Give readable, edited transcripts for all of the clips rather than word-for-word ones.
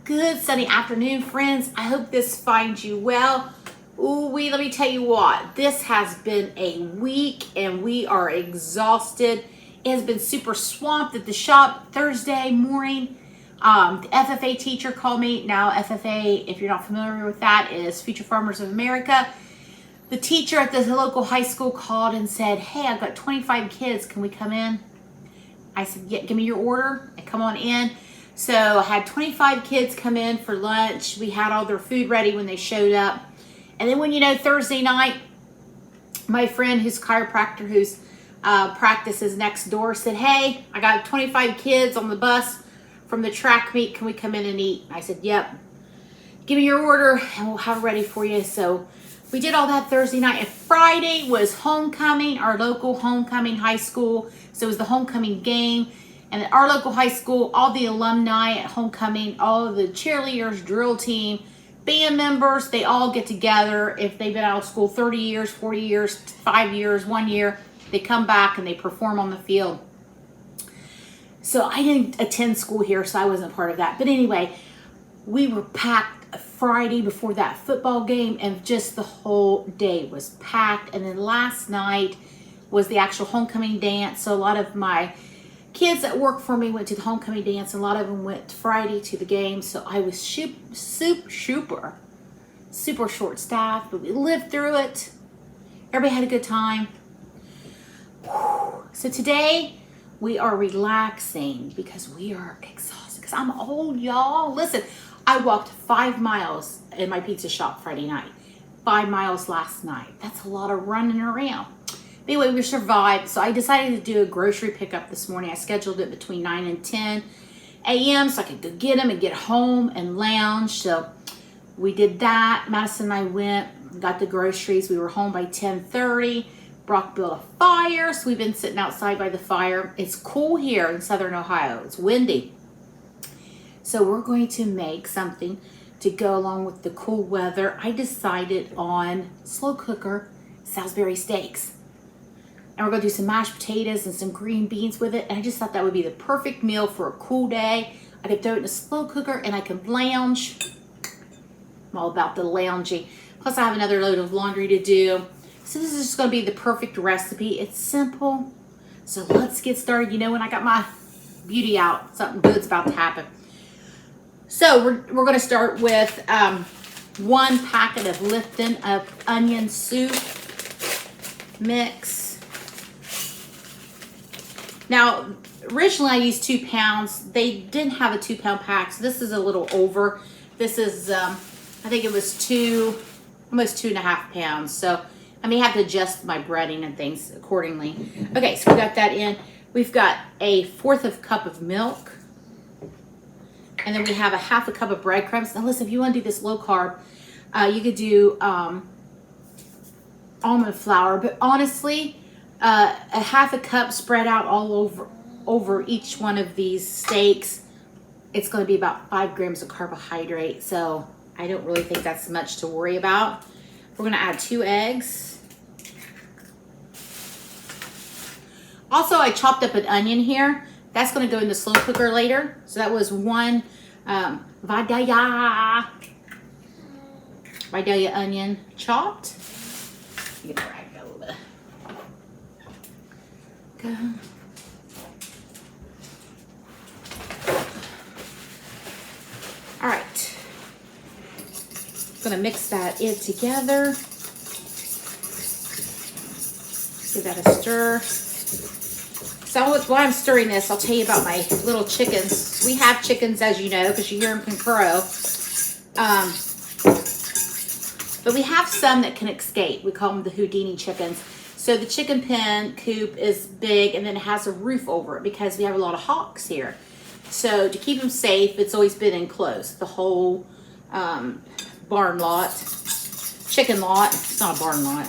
Good sunny afternoon, friends. I hope this finds you well. Let me tell you what, this has been a week and we are exhausted. It has been super swamped at the shop Thursday morning. The FFA teacher called me. Now FFA, if you're not familiar with that, is Future Farmers of America. The teacher at the local high school called and said, hey, I've got 25 kids. Can we come in? I said, yeah, give me your order and come on in. So I had 25 kids come in for lunch. We had all their food ready when they showed up. And then Thursday night, my friend who's chiropractor, who's practices next door, said, hey, I got 25 kids on the bus from the track meet. Can we come in and eat? I said, yep. Give me your order and we'll have it ready for you. So we did all that Thursday night. And Friday was homecoming, our local homecoming high school. So it was the homecoming game. And at our local high school, all the alumni at homecoming, all of the cheerleaders, drill team, band members, they all get together. If they've been out of school 30 years, 40 years, 5 years, 1 year, they come back and they perform on the field. So I didn't attend school here, so I wasn't part of that. But anyway, we were packed Friday before that football game, and just the whole day was packed. And then last night was the actual homecoming dance. So a lot of my kids that work for me went to the homecoming dance, and a lot of them went Friday to the game. So I was super short staffed, but we lived through it. Everybody had a good time. So today we are relaxing because we are exhausted because I'm old, y'all. Listen, I walked 5 miles in my pizza shop Friday night, 5 miles last night. That's a lot of running around. Anyway, we survived, so I decided to do a grocery pickup this morning. I scheduled it between 9 and 10 a.m. so I could go get them and get home and lounge. So we did that. Madison and I went, got the groceries. We were home by 10:30. Brock built a fire, so we've been sitting outside by the fire. It's cool here in Southern Ohio. It's windy. So we're going to make something to go along with the cool weather. I decided on slow cooker Salisbury steaks. And we're going to do some mashed potatoes and some green beans with it. And I just thought that would be the perfect meal for a cool day. I could throw it in a slow cooker and I can lounge. I'm all about the lounging. Plus I have another load of laundry to do. So this is just going to be the perfect recipe. It's simple. So let's get started. When I got my beauty out, something good's about to happen. So we're going to start with 1 packet of Lipton of onion soup mix. Now, originally I used 2 pounds. They didn't have a 2-pound pack, so this is a little over. This is, I think it was almost 2.5 pounds. So I may have to adjust my breading and things accordingly. Okay, so we got that in. We've got a 1/4 cup of milk. And then we have a 1/2 cup of breadcrumbs. Now listen, if you want to do this low carb, you could do almond flour. But honestly, a 1/2 cup spread out all over each one of these steaks, it's going to be about 5 grams of carbohydrate. So I don't really think that's much to worry about. We're going to add 2 eggs. Also, I chopped up an onion here. That's going to go in the slow cooker later. So that was 1 Vidalia onion chopped. Get the rag a little bit. Okay. All right. Gonna mix that in together. Give that a stir. So while I'm stirring this, I'll tell you about my little chickens. We have chickens, as you know, because you hear them can crow. But we have some that can escape. We call them the Houdini chickens. So the chicken pen coop is big, and then it has a roof over it because we have a lot of hawks here. So to keep them safe, it's always been enclosed. The whole barn lot, chicken lot. It's not a barn lot.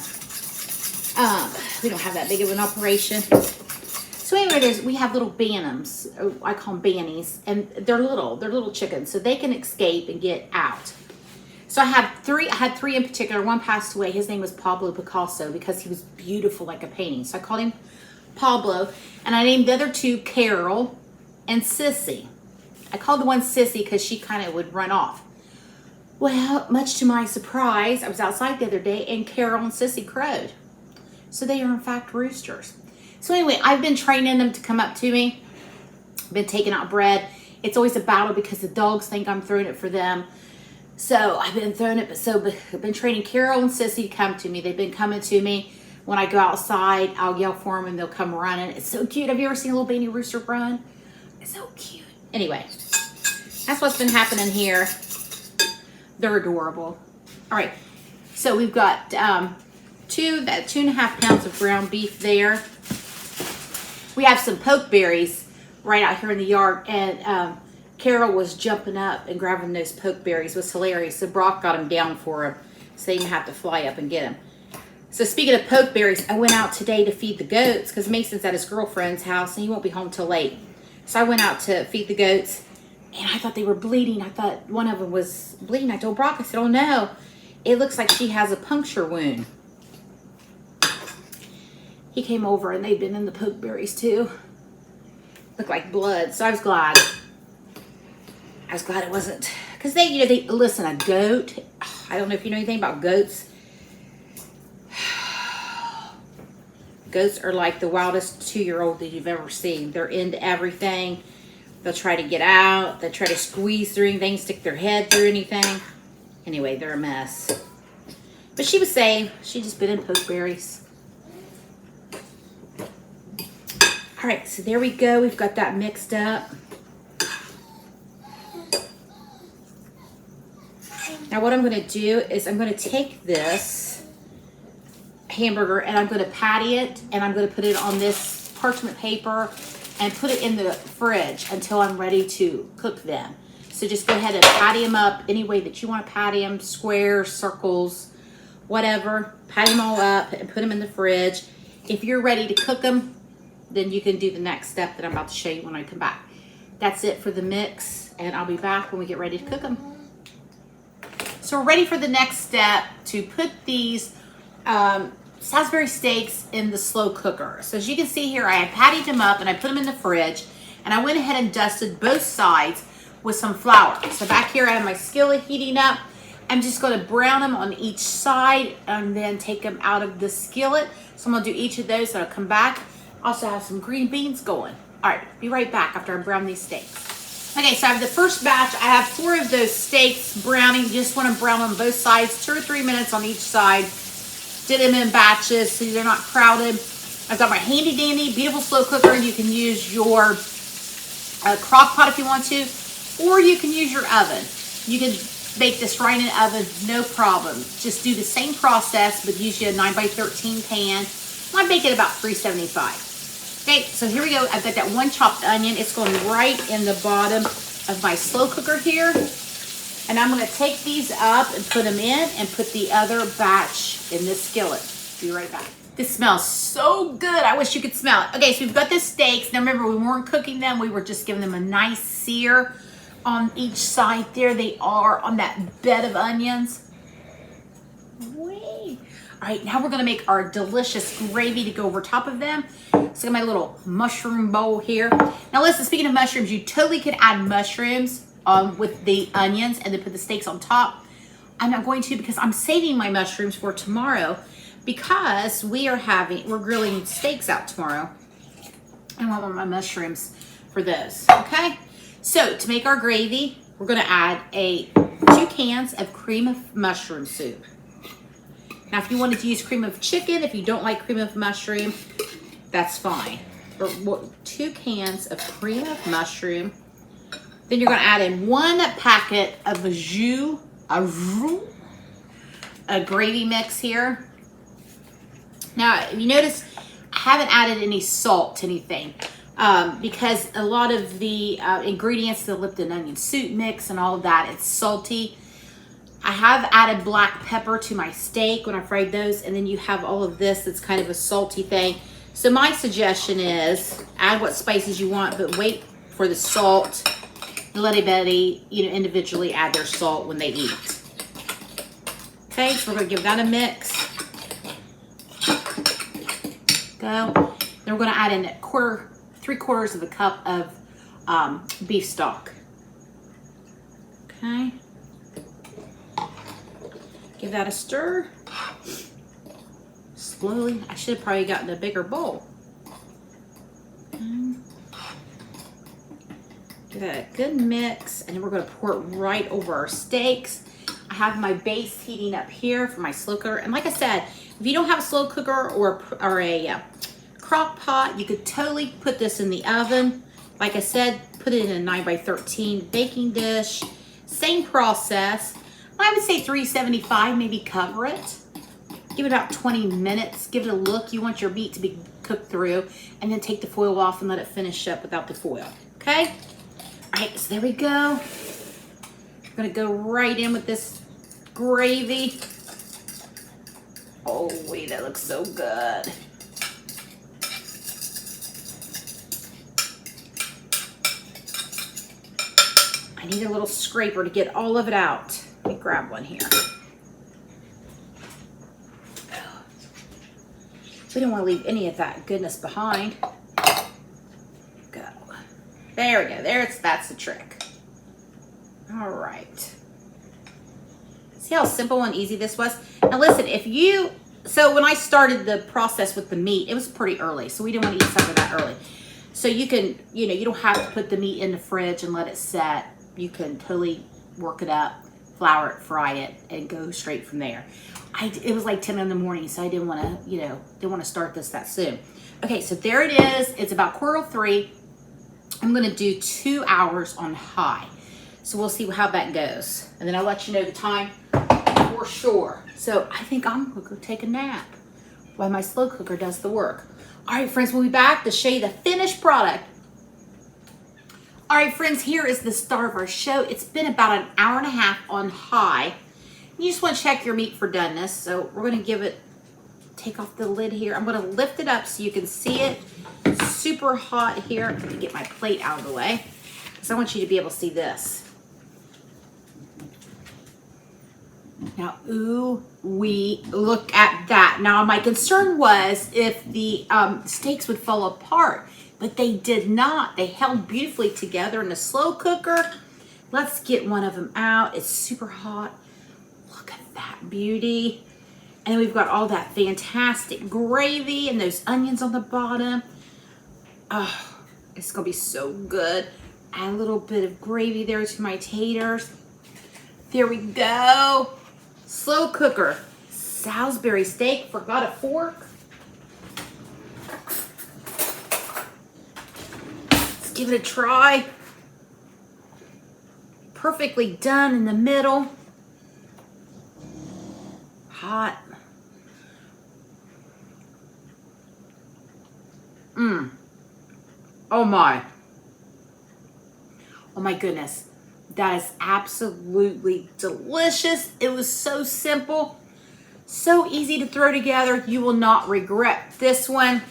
We don't have that big of an operation. So anyway, we have little bantams. I call them bannies, and they're little chickens, so they can escape and get out. So I had 3 in particular. One passed away. His name was Pablo Picasso because he was beautiful like a painting. So I called him Pablo, and I named the other 2 Carol and Sissy. I called the one Sissy because she kind of would run off. Well, much to my surprise, I was outside the other day and Carol and Sissy crowed. So they are in fact roosters. So anyway, I've been training them to come up to me. I've been taking out bread. It's always a battle because the dogs think I'm throwing it for them. So I've been throwing it, I've been training Carol and Sissy to come to me. They've been coming to me. When I go outside, I'll yell for them and they'll come running. It's so cute. Have you ever seen a little baby rooster run? It's so cute. Anyway, that's what's been happening here. They're adorable. All right, so we've got 2.5 pounds of ground beef there. We have some pokeberries right out here in the yard, and Carol was jumping up and grabbing those pokeberries. It was hilarious. So Brock got them down for him, so they didn't have to fly up and get them. So speaking of pokeberries, I went out today to feed the goats because Mason's at his girlfriend's house and he won't be home till late. So I went out to feed the goats and I thought they were bleeding. I thought one of them was bleeding. I told Brock, I said, oh no, it looks like she has a puncture wound. He came over and they'd been in the pokeberries too. Looked like blood. So I was glad. It wasn't, because they listen, a goat, I don't know if you know anything about goats. Goats are like the wildest 2-year-old that you've ever seen. They're into everything. They'll try to get out. They'll try to squeeze through anything, stick their head through anything. Anyway, they're a mess. But she was saying she just been in pokeberries. All right, so there we go. We've got that mixed up. Now what I'm going to do is I'm going to take this hamburger and I'm going to patty it and I'm going to put it on this parchment paper and put it in the fridge until I'm ready to cook them. So just go ahead and patty them up any way that you want to patty them, squares, circles, whatever. Patty them all up and put them in the fridge. If you're ready to cook them, then you can do the next step that I'm about to show you when I come back. That's it for the mix, and I'll be back when we get ready to cook them. So we're ready for the next step to put these Salisbury steaks in the slow cooker. So as you can see here, I had patted them up and I put them in the fridge, and I went ahead and dusted both sides with some flour. So back here I have my skillet heating up. I'm just going to brown them on each side and then take them out of the skillet. So I'm going to do each of those, so I'll come back. Also have some green beans going. All right, be right back after I brown these steaks. Okay, so I have the first batch. I have 4 of those steaks browning. Just want to brown on both sides, 2 or 3 minutes on each side. Did them in batches so they're not crowded. I've got my handy dandy, beautiful slow cooker. You can use your crock pot if you want to, or you can use your oven. You can bake this right in the oven, no problem. Just do the same process, but use your 9x13 pan. I bake it about 375. Okay, so here we go. I've got that 1 chopped onion. It's going right in the bottom of my slow cooker here. And I'm going to take these up and put them in and put the other batch in this skillet. Be right back. This smells so good. I wish you could smell it. Okay, so we've got the steaks. Now remember, we weren't cooking them. We were just giving them a nice sear on each side. There they are on that bed of onions. Wait. All right, now we're going to make our delicious gravy to go over top of them. So I got my little mushroom bowl here. Now listen, speaking of mushrooms, you totally could add mushrooms with the onions and then put the steaks on top. I'm not going to because I'm saving my mushrooms for tomorrow because we're grilling steaks out tomorrow. I want my mushrooms for those, okay? So to make our gravy, we're gonna add 2 cans of cream of mushroom soup. Now, if you wanted to use cream of chicken, if you don't like cream of mushroom, that's fine. But 2 cans of cream of mushroom. Then you're going to add in 1 packet of a gravy mix here. Now, if you notice, I haven't added any salt to anything because a lot of the ingredients, the Lipton onion soup mix and all of that, it's salty. I have added black pepper to my steak when I fried those, and then you have all of this that's kind of a salty thing. So my suggestion is add what spices you want, but wait for the salt and let everybody, individually add their salt when they eat. Okay, so we're gonna give that a mix. Go. Then we're gonna add in 3/4 of a cup of beef stock. Okay. Give that a stir. Slowly. I should have probably gotten a bigger bowl. Okay. Give that a good mix, and then we're going to pour it right over our steaks. I have my base heating up here for my slow cooker, and like I said, if you don't have a slow cooker or a crock pot, you could totally put this in the oven. Like I said, put it in a 9x13 baking dish. Same process. I would say 375, maybe cover it. Give it about 20 minutes. Give it a look. You want your meat to be cooked through, and then take the foil off and let it finish up without the foil. Okay? All right, so there we go. I'm gonna go right in with this gravy. Oh, wait, that looks so good. I need a little scraper to get all of it out. Let me grab one here. We don't want to leave any of that goodness behind. Go. There we go. That's the trick. All right. See how simple and easy this was? Now listen, so when I started the process with the meat, it was pretty early, so we didn't want to eat something that early. So you can, you don't have to put the meat in the fridge and let it set. You can totally work it up, flour it, fry it, and go straight from there. It was like 10 in the morning, so I didn't want to, start this that soon. Okay, so there it is. It's about 2:45. I'm going to do 2 hours on high. So we'll see how that goes. And then I'll let you know the time for sure. So I think I'm going to go take a nap while my slow cooker does the work. All right, friends, we'll be back to show you the finished product. All right, friends, here is the start of our show. It's been about an hour and a half on high. You just want to check your meat for doneness. So we're going to take off the lid here. I'm going to lift it up so you can see it. It's super hot here. Let me get my plate out of the way because I want you to be able to see this. Now, ooh, look at that. Now, my concern was if the steaks would fall apart, but they did not. They held beautifully together in the slow cooker. Let's get one of them out. It's super hot. Look at that beauty. And then we've got all that fantastic gravy and those onions on the bottom. Oh, it's gonna be so good. Add a little bit of gravy there to my taters. There we go. Slow cooker, Salisbury steak. Forgot a fork. Let's give it a try. Perfectly done in the middle. Hot. Oh my. Oh my goodness. That is absolutely delicious. It was so simple, so easy to throw together. You will not regret this one.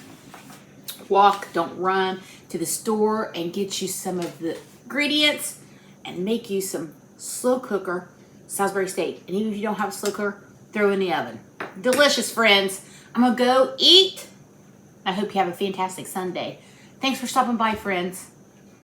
Walk, don't run to the store and get you some of the ingredients and make you some slow cooker Salisbury steak. And even if you don't have a slow cooker, throw in the oven. Delicious, friends. I'm gonna go eat. I hope you have a fantastic Sunday. Thanks for stopping by, friends.